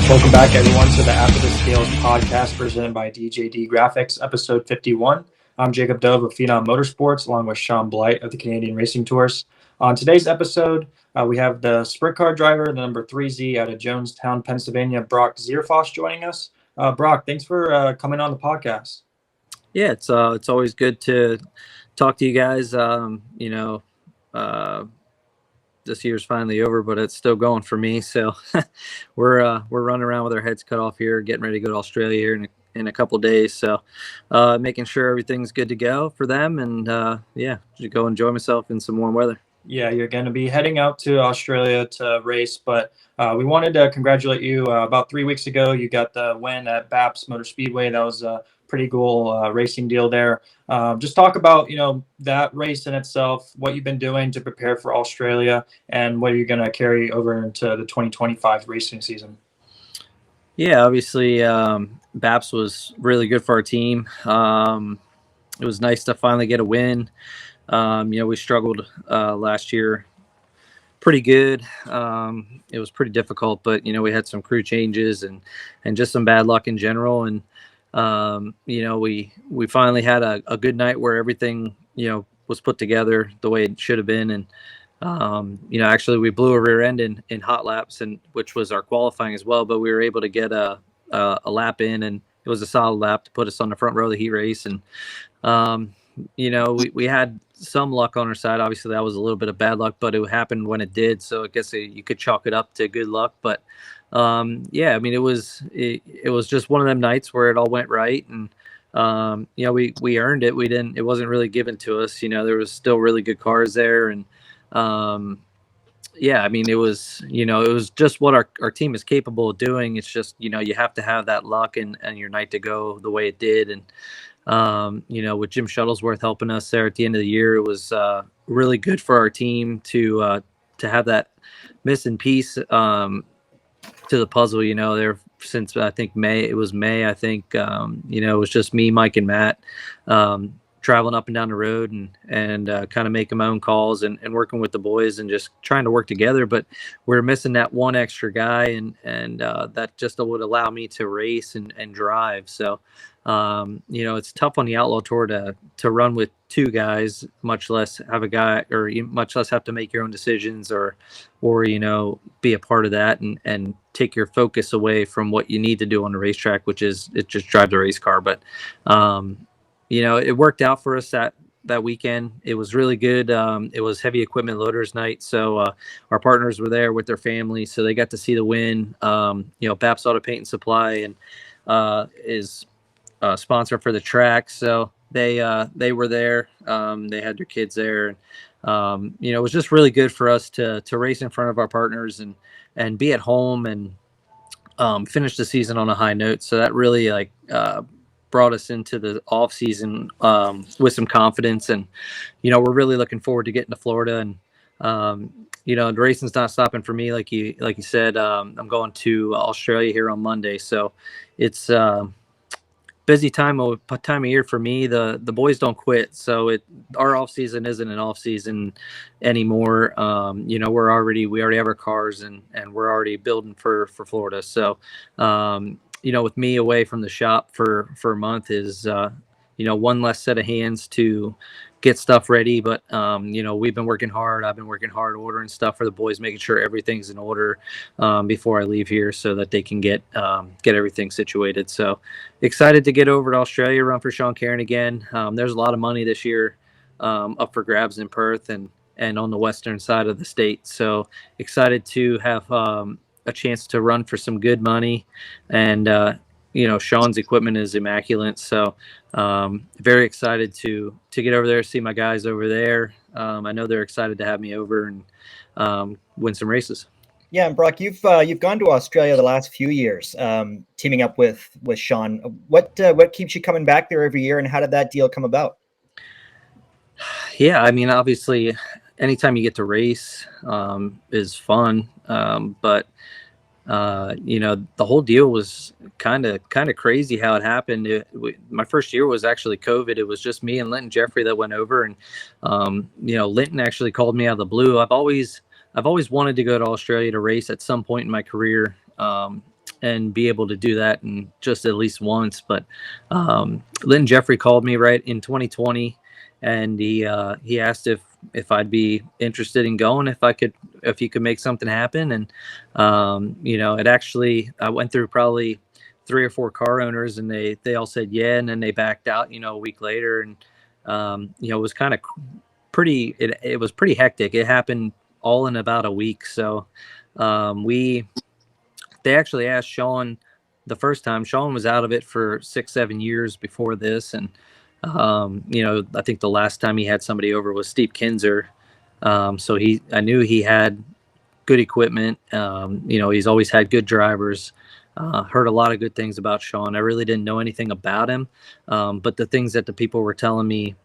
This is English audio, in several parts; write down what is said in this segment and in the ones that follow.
Welcome back, everyone, to the After the Scales podcast presented by DJD Graphics, episode 51. I'm Jacob Dove of Phenom Motorsports, along with Shaun Blight of the Canadian Racing Tours. On today's episode, we have the sprint car driver, the number 3Z out of Jonestown, Pennsylvania, BROCK ZEARFOSS, joining us. Brock, thanks for coming on the podcast. Yeah, it's always good to talk to you guys. This year's finally over, but it's still going for me. So we're running around with our heads cut off here, getting ready to go to Australia here in a couple of days. So making sure everything's good to go for them, and just go enjoy myself in some warm weather. Yeah, you're going to be heading out to Australia to race, but we wanted to congratulate you. About 3 weeks ago, you got the win at BAPS Motor Speedway. That was a pretty cool racing deal there. Just talk about, that race in itself, what you've been doing to prepare for Australia, and what you're going to carry over into the 2025 racing season. Yeah, obviously, BAPS was really good for our team. It was nice to finally get a win. We struggled last year pretty good. It was pretty difficult, but, we had some crew changes and just some bad luck in general. And, we finally had a good night where everything, was put together the way it should have been. And, actually we blew a rear end in hot laps, and which was our qualifying as well, but we were able to get a lap in, and it was a solid lap to put us on the front row of the heat race. And, we had some luck on our side. Obviously that was a little bit of bad luck, but it happened when it did. So I guess you could chalk it up to good luck, but it was just one of them nights where it all went right. And, we earned it. It wasn't really given to us. There was still really good cars there. And, it was just what our team is capable of doing. It's just, you have to have that luck and your night to go the way it did. And, with Jim Shuttlesworth helping us there at the end of the year, it was really good for our team to have that missing piece to the puzzle. There since I think May, I think it was just me, Mike, and Matt traveling up and down the road and kind of making my own calls and working with the boys and just trying to work together. But we're missing that one extra guy, and that just would allow me to race and drive. So it's tough on the Outlaw Tour to run with two guys, much less have a guy, or much less have to make your own decisions or be a part of that and take your focus away from what you need to do on the racetrack, which is just drive the race car. But it worked out for us that weekend. It was really good. It was heavy equipment loaders night, so our partners were there with their families, so they got to see the win. BAPS Auto Paint and Supply and is sponsor for the track, so they were there. They had their kids there, and it was just really good for us to race in front of our partners and be at home and finish the season on a high note. So that really brought us into the off season with some confidence, and we're really looking forward to getting to Florida. And the racing's not stopping for me, like you said. I'm going to Australia here on Monday, so it's busy time of year for me. The boys don't quit, so our off season isn't an off season anymore. We already have our cars and we're already building for Florida. So with me away from the shop for a month is one less set of hands to get stuff ready. But we've been working hard. I've been working hard ordering stuff for the boys, making sure everything's in order before I leave here so that they can get everything situated. So excited to get over to Australia, run for Sean Cairn again. There's a lot of money this year up for grabs in Perth and on the western side of the state. So excited to have a chance to run for some good money. And Sean's equipment is immaculate, so very excited to get over there, see my guys over there. I know they're excited to have me over and win some races. Yeah, and Brock, you've gone to Australia the last few years, teaming up with Shaun. What keeps you coming back there every year, and how did that deal come about? Yeah, obviously, anytime you get to race is fun, but the whole deal was kind of crazy how it happened. My first year was actually COVID. It was just me and Linton Jeffrey that went over, and Linton actually called me out of the blue. I've always wanted to go to Australia to race at some point in my career. and be able to do that and just at least once. But Lynn Jeffrey called me right in 2020, and he asked if I'd be interested in going, if he could make something happen. And it actually, I went through probably 3 or 4 car owners, and they all said yeah, and then they backed out a week later. And it was kind of it was pretty hectic. It happened all in about a week. So they actually asked Shaun the first time. Shaun was out of it for 6-7 years before this, and I think the last time he had somebody over was Steve Kinzer. So I knew he had good equipment. He's always had good drivers. Heard a lot of good things about Shaun. I really didn't know anything about him, but the things that the people were telling me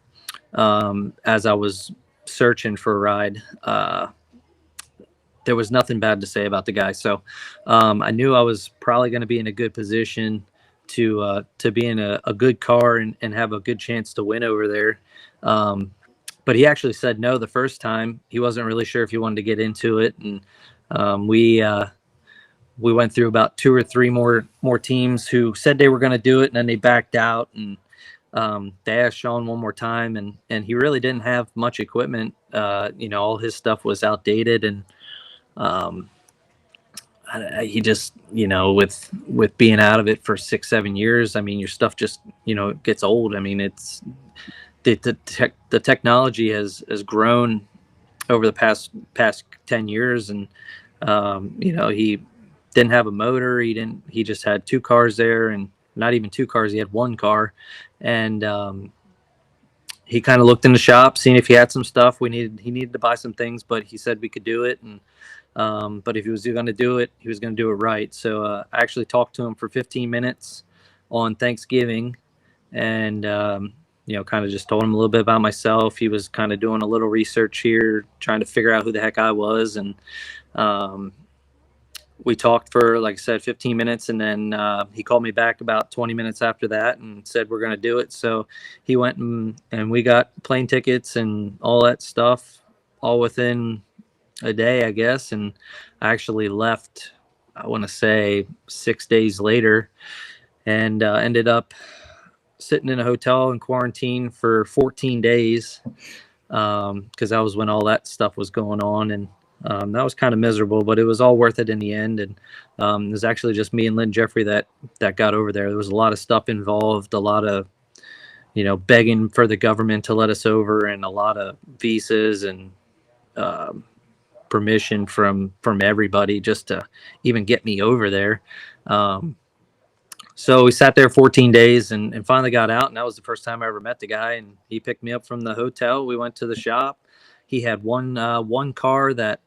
as I was searching for a ride, there was nothing bad to say about the guy. So I knew I was probably going to be in a good position to be in a good car and have a good chance to win over there. But he actually said no the first time. He wasn't really sure if he wanted to get into it. And we went through about 2 or 3 more teams who said they were going to do it, and then they backed out. And they asked Shaun one more time, and he really didn't have much equipment. All his stuff was outdated, and he just, with being out of it for 6-7 years, I mean, your stuff just, gets old. I mean, it's the technology has grown over the past 10 years. And, he didn't have a motor. He just had 2 cars there, and not even 2 cars. He had 1 car. And, he kind of looked in the shop, seeing if he had some stuff. He needed to buy some things, but he said we could do it. And, but if he was going to do it, he was going to do it right. So I actually talked to him for 15 minutes on Thanksgiving, and kind of just told him a little bit about myself. He was kind of doing a little research here, trying to figure out who the heck I was. And we talked for, like I said, 15 minutes, and then he called me back about 20 minutes after that and said we're going to do it. So he went and we got plane tickets and all that stuff all within a day, I guess. And I actually left, I want to say 6 days later, and ended up sitting in a hotel in quarantine for 14 days because that was when all that stuff was going on. And that was kind of miserable, but it was all worth it in the end. And it was actually just me and Lynn Jeffrey that got over there. There was a lot of stuff involved, a lot of, begging for the government to let us over, and a lot of visas and permission from everybody just to even get me over there. So we sat there 14 days and finally got out. And that was the first time I ever met the guy. And he picked me up from the hotel. We went to the shop. He had one car that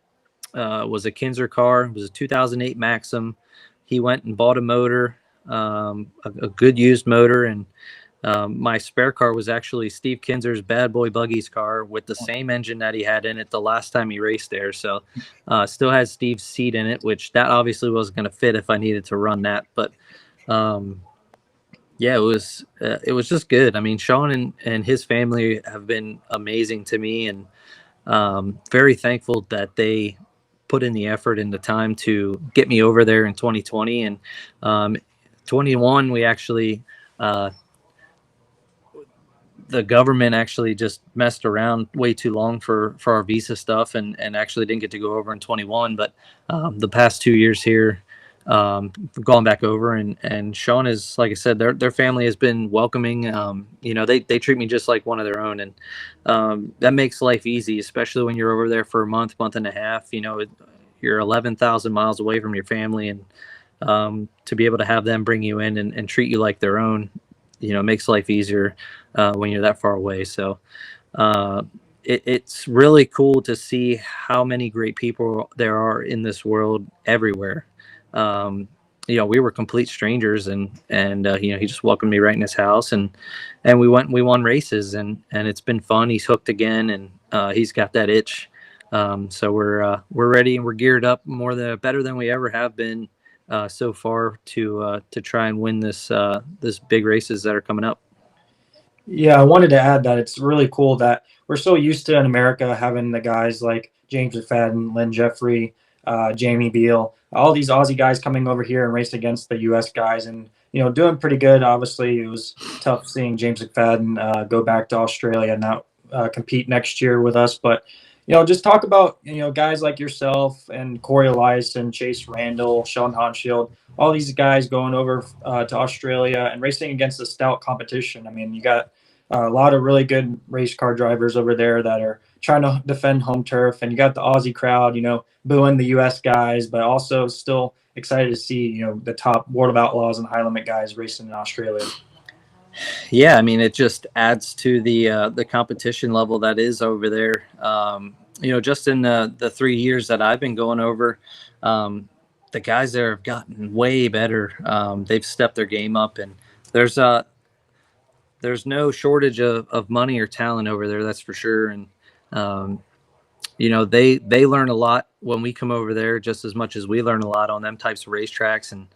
was a Kinzer car. It was a 2008 Maxim. He went and bought a motor, a good used motor. And my spare car was actually Steve Kinzer's Bad Boy Buggy's car with the same engine that he had in it the last time he raced there. So still has Steve's seat in it, which that obviously wasn't going to fit if I needed to run that. But yeah, it was just good. I mean, Shaun and his family have been amazing to me, and very thankful that they put in the effort and the time to get me over there in 2020. And 21, we actually, the government actually just messed around way too long for our visa stuff, and actually didn't get to go over in 21. But the past 2 years here, gone back over, and Shaun is, like I said, their family has been welcoming. They treat me just like one of their own, and that makes life easy, especially when you're over there for a month and a half. You're 11,000 miles away from your family, and to be able to have them bring you in and treat you like their own, makes life easier when you're that far away. So it's really cool to see how many great people there are in this world everywhere. We were complete strangers, and he just welcomed me right in his house, and we won races, and it's been fun. He's hooked again, and he's got that itch. So we're ready, and we're geared up better than we ever have been so far to try and win this big races that are coming up. Yeah, I wanted to add that it's really cool that we're so used to in America having the guys like James McFadden, Lynn Jeffrey, Jamie Beal, all these Aussie guys coming over here and race against the U.S. guys and, doing pretty good. Obviously, it was tough seeing James McFadden go back to Australia and not compete next year with us. But, just talk about, guys like yourself and Corey Elias and Chase Randall, Shaun Hansfield, all these guys going over to Australia and racing against a stout competition. I mean, you got a lot of really good race car drivers over there that are trying to defend home turf, and you got the Aussie crowd, booing the U.S. guys, but also still excited to see, the top World of Outlaws and high limit guys racing in Australia. Yeah, I mean, it just adds to the competition level that is over there. Just in the 3 years that I've been going over, the guys there have gotten way better. They've stepped their game up, and there's no shortage of money or talent over there, that's for sure. And they learn a lot when we come over there, just as much as we learn a lot on them types of racetracks. And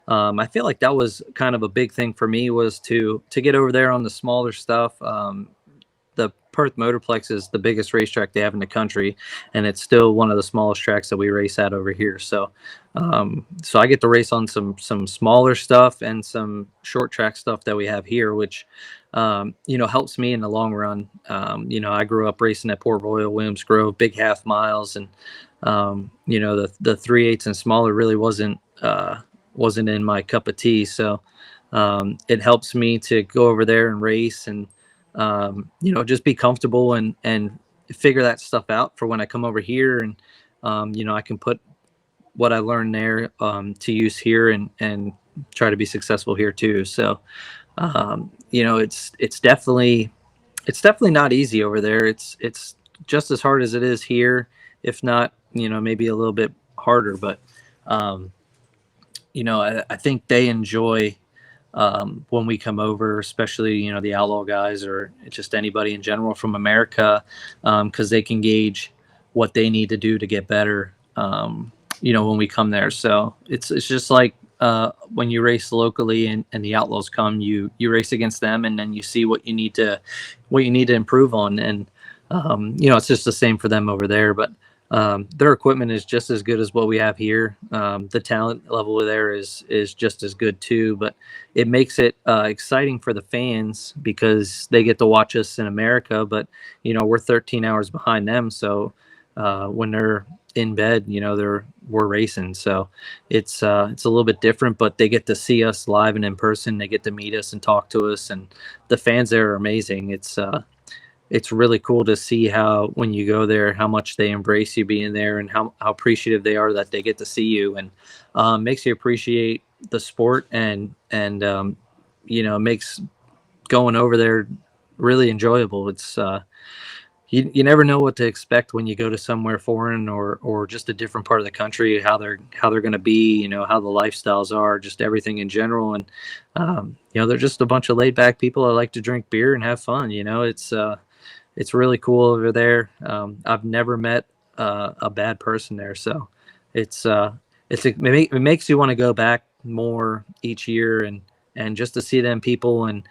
I feel like that was kind of a big thing for me, was to get over there on the smaller stuff. The Perth Motorplex is the biggest racetrack they have in the country, and it's still one of the smallest tracks that we race at over here. So I get to race on some smaller stuff and some short track stuff that we have here, which helps me in the long run. I grew up racing at Port Royal, Williams Grove, big half miles, and the 3/8 and smaller really wasn't in my cup of tea. So it helps me to go over there and race and just be comfortable and figure that stuff out for when I come over here. And I can put what I learned there to use here and try to be successful here too. So it's definitely not easy over there. It's just as hard as it is here, if not maybe a little bit harder. But I think they enjoy when we come over, especially the Outlaw guys or just anybody in general from America, because they can gauge what they need to do to get better when we come there. So it's just like when you race locally and the Outlaws come, you race against them, and then you see what you need to improve on. And it's just the same for them over there. But their equipment is just as good as what we have here. The talent level there is just as good too, but it makes it exciting for the fans because they get to watch us in America, but we're 13 hours behind them. So when they're in bed, we're racing. So it's a little bit different, but they get to see us live and in person. They get to meet us and talk to us, and the fans there are amazing. It's really cool to see how, when you go there, how much they embrace you being there and how appreciative they are that they get to see you, and makes you appreciate the sport and makes going over there really enjoyable. It's you never know what to expect when you go to somewhere foreign or just a different part of the country, how they're going to be, how the lifestyles are, just everything in general. And they're just a bunch of laid back people that like to drink beer and have fun. It's really cool over there. I've never met a bad person there, so it makes you want to go back more each year and just to see them people, and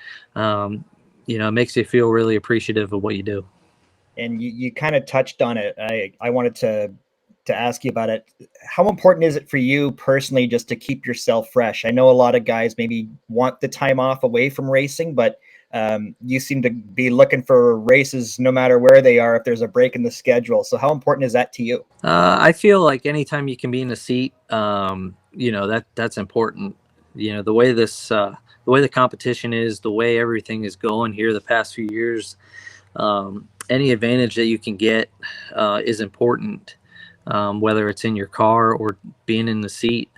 it makes you feel really appreciative of what you do. And you kind of touched on it. I wanted to ask you about it. How important is it for you personally just to keep yourself fresh? I know a lot of guys maybe want the time off away from racing, but you seem to be looking for races no matter where they are if there's a break in the schedule. So how important is that to you? I feel like anytime you can be in the seat, that's important. The way the way the competition is, the way everything is going here the past few years, any advantage that you can get is important, whether it's in your car or being in the seat.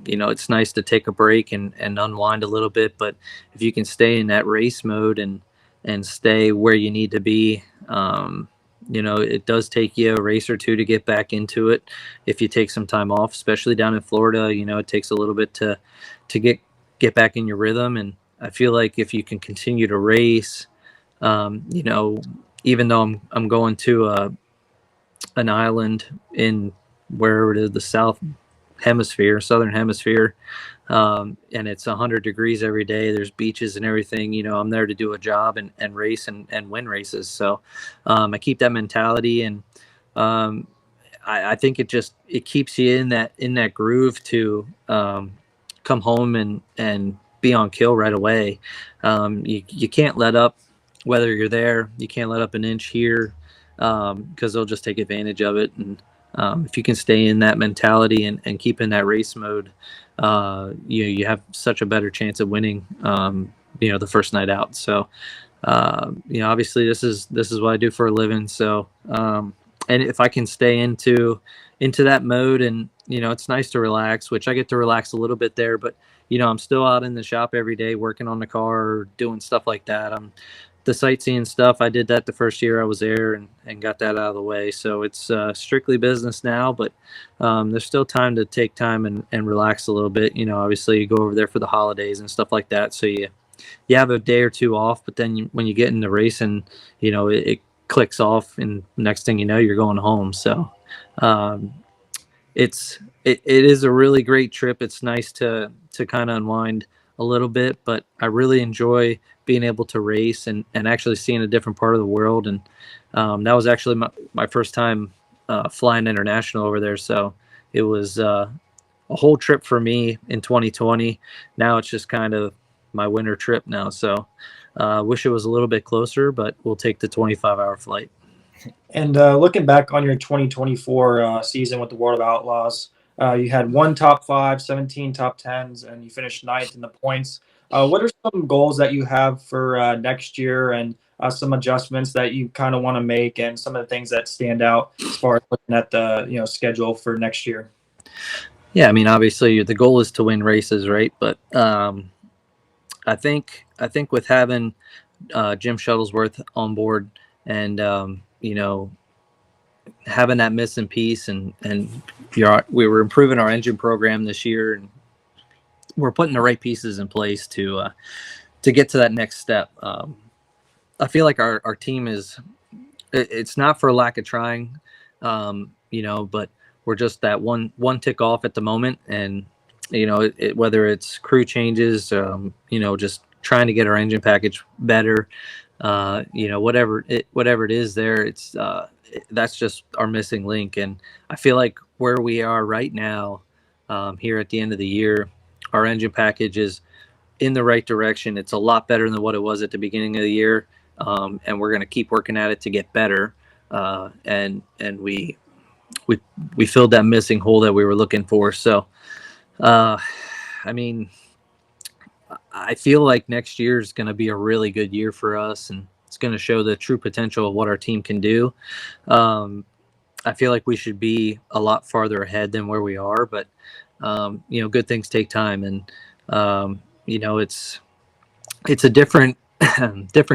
It's nice to take a break and unwind a little bit, but if you can stay in that race mode and stay where you need to be, it does take you a race or two to get back into it. If you take some time off, especially down in Florida, it takes a little bit to get back in your rhythm. And I feel like if you can continue to race, even though I'm going to an island in wherever it is, the southern hemisphere, and it's 100 degrees every day, there's beaches and everything, I'm there to do a job and race and win races. So I keep that mentality, and I think it keeps you in that groove to come home and be on kill right away. You can't let up, whether you're there. You can't let up an inch here, because they'll just take advantage of it. And if you can stay in that mentality and keep in that race mode, you have such a better chance of winning. The first night out. So obviously this is what I do for a living. So and if I can stay into that mode, and it's nice to relax, which I get to relax a little bit there, but I'm still out in the shop every day working on the car, doing stuff like that. I'm the sightseeing stuff. I did that the first year I was there, and got that out of the way. So it's strictly business now, but there's still time to take time and relax a little bit. Obviously you go over there for the holidays and stuff like that. So you have a day or two off, but then when you get into racing, it clicks off, and next thing you know, you're going home. So it is a really great trip. It's nice to kind of unwind a little bit, but I really enjoy being able to race and actually seeing a different part of the world. And that was actually my first time flying international over there. So it was a whole trip for me in 2020. Now it's just kind of my winter trip now. So wish it was a little bit closer, but we'll take the 25-hour flight. And looking back on your 2024 season with the World of Outlaws, you had 1 top 5, 17 top 10s, and you finished 9th in the points. What are some goals that you have for next year, and some adjustments that you kind of want to make, and some of the things that stand out as far as looking at the schedule for next year? Yeah, I mean, obviously the goal is to win races, right? But I think with having Jim Shuttlesworth on board, and having that missing piece, and we were improving our engine program this year, and we're putting the right pieces in place to get to that next step. I feel like our team it's not for lack of trying, but we're just that one tick off at the moment. And whether it's crew changes, just trying to get our engine package better, whatever it is there, it's that's just our missing link. And I feel like where we are right now, here at the end of the year, our engine package is in the right direction. It's a lot better than what it was at the beginning of the year, and we're going to keep working at it to get better. And we filled that missing hole that we were looking for. So, I mean, I feel like next year is going to be a really good year for us, and it's going to show the true potential of what our team can do. I feel like we should be a lot farther ahead than where we are, but good things take time, and it's a different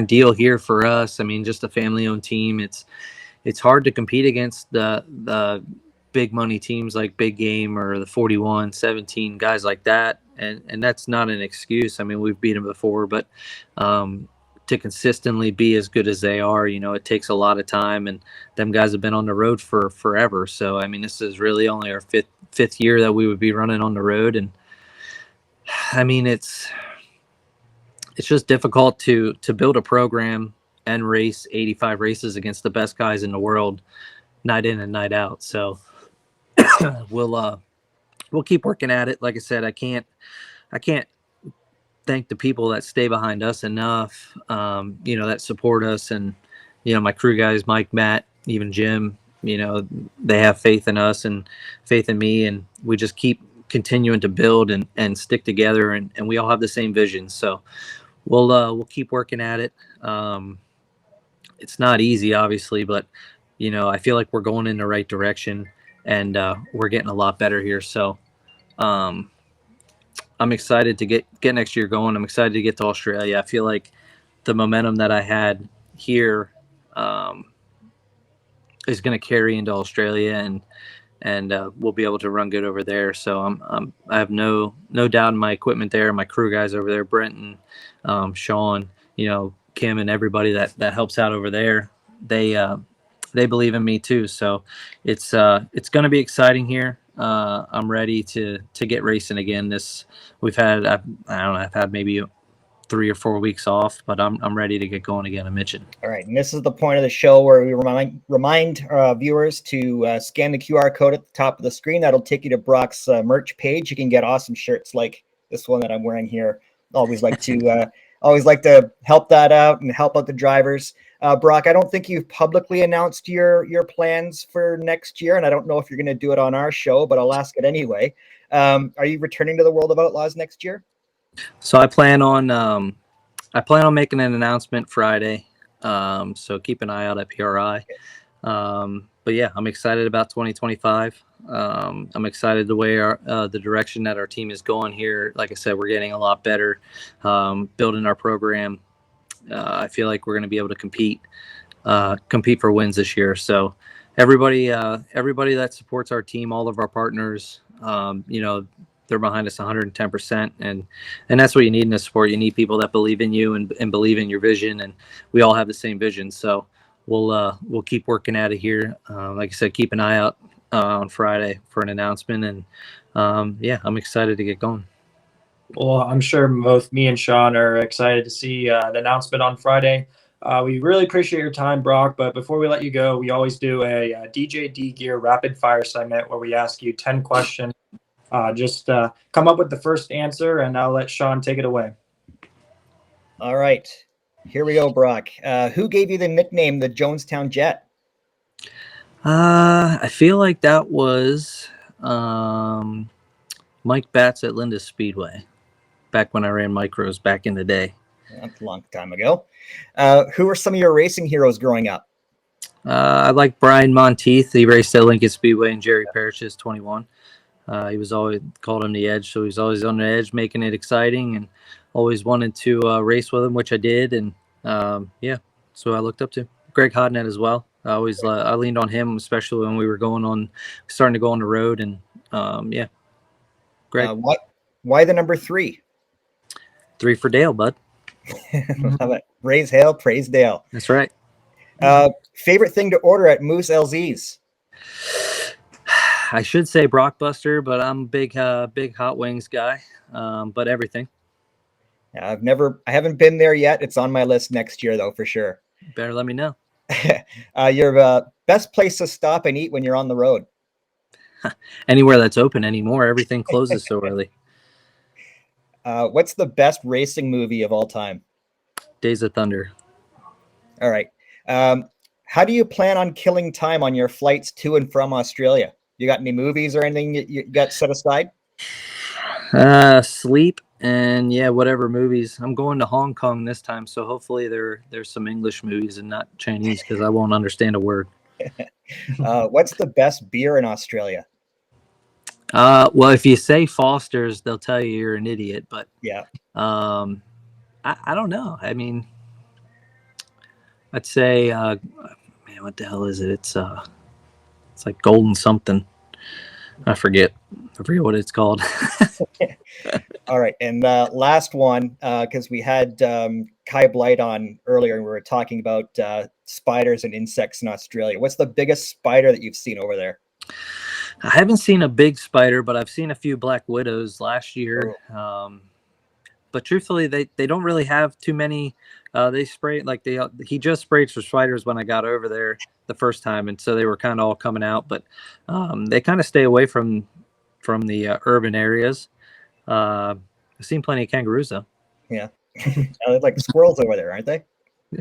deal here for us. I mean, just a family-owned team. It's hard to compete against the big money teams like Big Game or the 41, 17 guys like that. And that's not an excuse. I mean, we've beat them before, but to consistently be as good as they are, it takes a lot of time, and them guys have been on the road for forever. So, I mean, this is really only our fifth year that we would be running on the road. And I mean, it's just difficult to build a program and race 85 races against the best guys in the world, night in and night out. So we'll keep working at it. Like I said, I can't thank the people that stay behind us enough, that support us. And, my crew guys, Mike, Matt, even Jim, they have faith in us and faith in me, and we just keep continuing to build and stick together, and we all have the same vision. So we'll keep working at it. It's not easy, obviously, but I feel like we're going in the right direction, and we're getting a lot better here. So I'm excited to get next year going. I'm excited to get to Australia. I feel like the momentum that I had here is going to carry into Australia, and we'll be able to run good over there. So I have no doubt in my equipment there. My crew guys over there, Brent and Shaun, Kim, and everybody that helps out over there, they believe in me too. So it's going to be exciting here. I'm ready to get racing again. I've had maybe 3 or 4 weeks off, but I'm ready to get going again. I mentioned. All right, and this is the point of the show where we remind viewers to scan the QR code at the top of the screen. That'll take you to Brock's merch page. You can get awesome shirts like this one that I'm wearing here. Always like to help that out and help out the drivers. Brock, I don't think you've publicly announced your plans for next year, and I don't know if you're going to do it on our show, but I'll ask it anyway. Are you returning to the World of Outlaws next year? So I plan on making an announcement Friday. So keep an eye out at PRI. But yeah, I'm excited about 2025. I'm excited the way the direction that our team is going here. Like I said, we're getting a lot better, building our program. I feel like we're going to be able to compete for wins this year. So everybody that supports our team, all of our partners, they're behind us 110%. And that's what you need in a sport. You need people that believe in you and believe in your vision. And we all have the same vision. So we'll keep working at it here. Like I said, keep an eye out on Friday for an announcement. And I'm excited to get going. Well, I'm sure both me and Shaun are excited to see the announcement on Friday. We really appreciate your time, Brock. But before we let you go, we always do a DJD Gear rapid fire segment where we ask you 10 questions. Just come up with the first answer, and I'll let Shaun take it away. All right. Here we go, Brock. Who gave you the nickname the Jonestown Jet? I feel like that was Mike Batts at Linda Speedway, back when I ran micros back in the day. That's a long time ago. Who were some of your racing heroes growing up? I like Brian Monteith. He raced at Lincoln Speedway, and Jerry Parrish's 21. He was always called him the Edge, so he's always on the edge, making it exciting, and always wanted to race with him, which I did, and so I looked up to Greg Hodnett as well. I leaned on him, especially when we were starting to go on the road, and Greg. Why the number 3? 3 for Dale, bud. Love it. Raise hail, praise Dale. That's right. Favorite thing to order at Moose LZ's? I should say Brockbuster, but I'm a big hot wings guy. But everything. I haven't been there yet. It's on my list next year, though, for sure. Better let me know. Your best place to stop and eat when you're on the road? Anywhere that's open anymore. Everything closes so early. What's the best racing movie of all time? Days of Thunder. All right. How do you plan on killing time on your flights to and from Australia? You got any movies or anything you got set aside? Sleep and whatever movies. I'm going to Hong Kong this time, so hopefully there's some English movies and not Chinese, because I won't understand a word. What's the best beer in Australia? Well, if you say Foster's, they'll tell you you're an idiot. But yeah, I don't know. I mean, I'd say, man, what the hell is it? It's like golden something. I forget what it's called. All right, and last one, because we had Kai Blight on earlier, and we were talking about spiders and insects in Australia. What's the biggest spider that you've seen over there? I haven't seen a big spider, but I've seen a few black widows last year. But truthfully, they don't really have too many. They spray he just sprayed for spiders when I got over there the first time, and so they were kind of all coming out. But they kind of stay away from the urban areas. I've seen plenty of kangaroos though. Yeah, they're like squirrels over there, aren't they?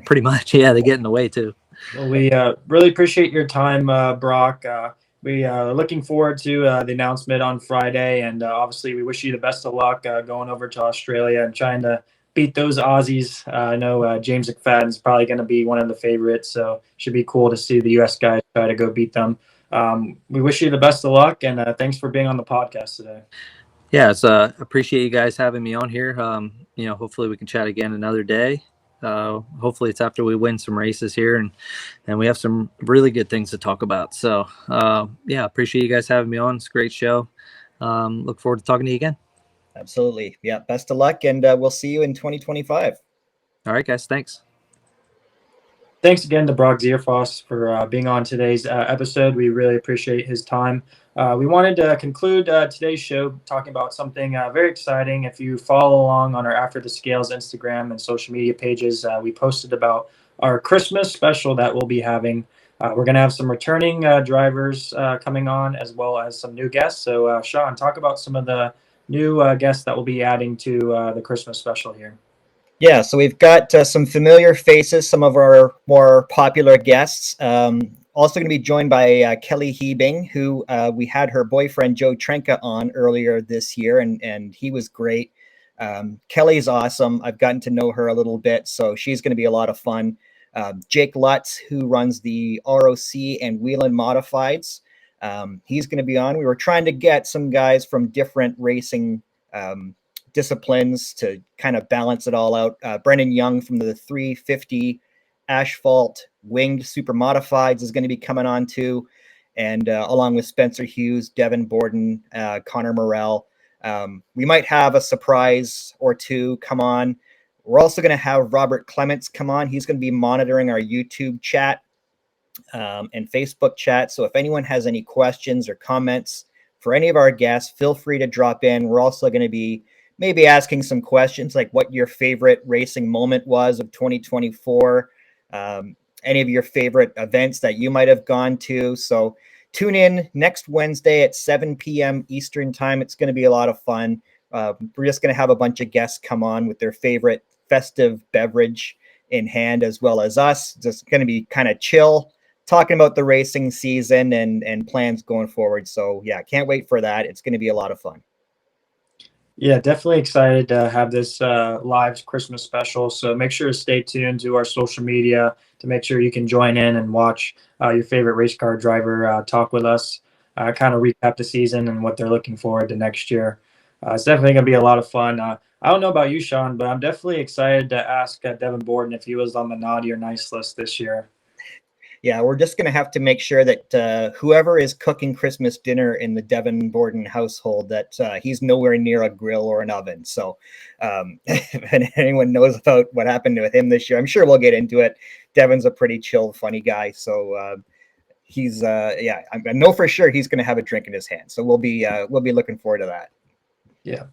Pretty much, yeah. They get in the way too. Well, we really appreciate your time, Brock. We are looking forward to the announcement on Friday, and obviously we wish you the best of luck going over to Australia and trying to beat those Aussies. I know James McFadden's probably going to be one of the favorites, so it should be cool to see the U.S. guys try to go beat them. We wish you the best of luck, and thanks for being on the podcast today. Yeah, it's appreciate you guys having me on here. Hopefully we can chat again another day. Hopefully it's after we win some races here and we have some really good things to talk about. So appreciate you guys having me on. It's a great show. Look forward to talking to you again. Absolutely. Yeah. Best of luck, and we'll see you in 2025. All right, guys. Thanks. Thanks again to BROCK ZEARFOSS for being on today's episode. We really appreciate his time. We wanted to conclude today's show talking about something very exciting. If you follow along on our After the Scales Instagram and social media pages, we posted about our Christmas special that we'll be having. We're going to have some returning drivers coming on, as well as some new guests. So, Shaun, talk about some of the new guests that we'll be adding to the Christmas special here. Yeah, so we've got some familiar faces, some of our more popular guests. Also going to be joined by Kelly Hebing, who we had her boyfriend Joe Trenka on earlier this year, and he was great. Kelly's awesome. I've gotten to know her a little bit, so she's going to be a lot of fun. Jake Lutz, who runs the ROC and Wheelan Modifieds, he's going to be on. We were trying to get some guys from different racing disciplines to kind of balance it all out. Brendan Young from the 350 Asphalt Winged Super Modifieds is going to be coming on too, and along with Spencer Hughes, Devin Borden, Connor Morrell. We might have a surprise or two come on. We're also going to have Robert Clements come on. He's going to be monitoring our YouTube chat and Facebook chat. So if anyone has any questions or comments for any of our guests, feel free to drop in. We're also going to be maybe asking some questions like what your favorite racing moment was of 2024, any of your favorite events that you might have gone to. So tune in next Wednesday at 7 p.m. Eastern time. It's going to be a lot of fun. We're just going to have a bunch of guests come on with their favorite festive beverage in hand, as well as us. Just going to be kind of chill, talking about the racing season and plans going forward. So yeah, can't wait for that. It's going to be a lot of fun. Yeah, definitely excited to have this live Christmas special. So make sure to stay tuned to our social media to make sure you can join in and watch your favorite race car driver talk with us, kind of recap the season and what they're looking forward to next year. It's definitely going to be a lot of fun. I don't know about you, Shaun, but I'm definitely excited to ask Devin Borden if he was on the naughty or nice list this year. Yeah, we're just going to have to make sure that whoever is cooking Christmas dinner in the Devin Borden household, that he's nowhere near a grill or an oven. So if anyone knows about what happened with him this year, I'm sure we'll get into it. Devin's a pretty chill, funny guy. So he's, I know for sure he's going to have a drink in his hand. So we'll be looking forward to that. Yeah.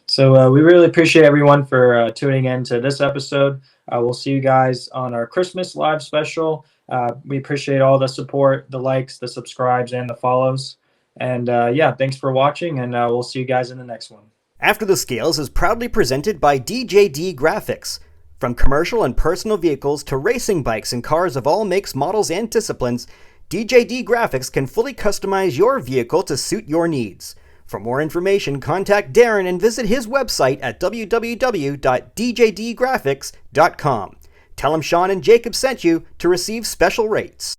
So we really appreciate everyone for tuning in to this episode. We'll see you guys on our Christmas live special. We appreciate all the support, the likes, the subscribes, and the follows. And yeah, thanks for watching, and we'll see you guys in the next one. After the Scales is proudly presented by DJD Graphics. From commercial and personal vehicles to racing bikes and cars of all makes, models, and disciplines, DJD Graphics can fully customize your vehicle to suit your needs. For more information, contact Darren and visit his website at www.djdgraphics.com. Tell him Shaun and Jacob sent you to receive special rates.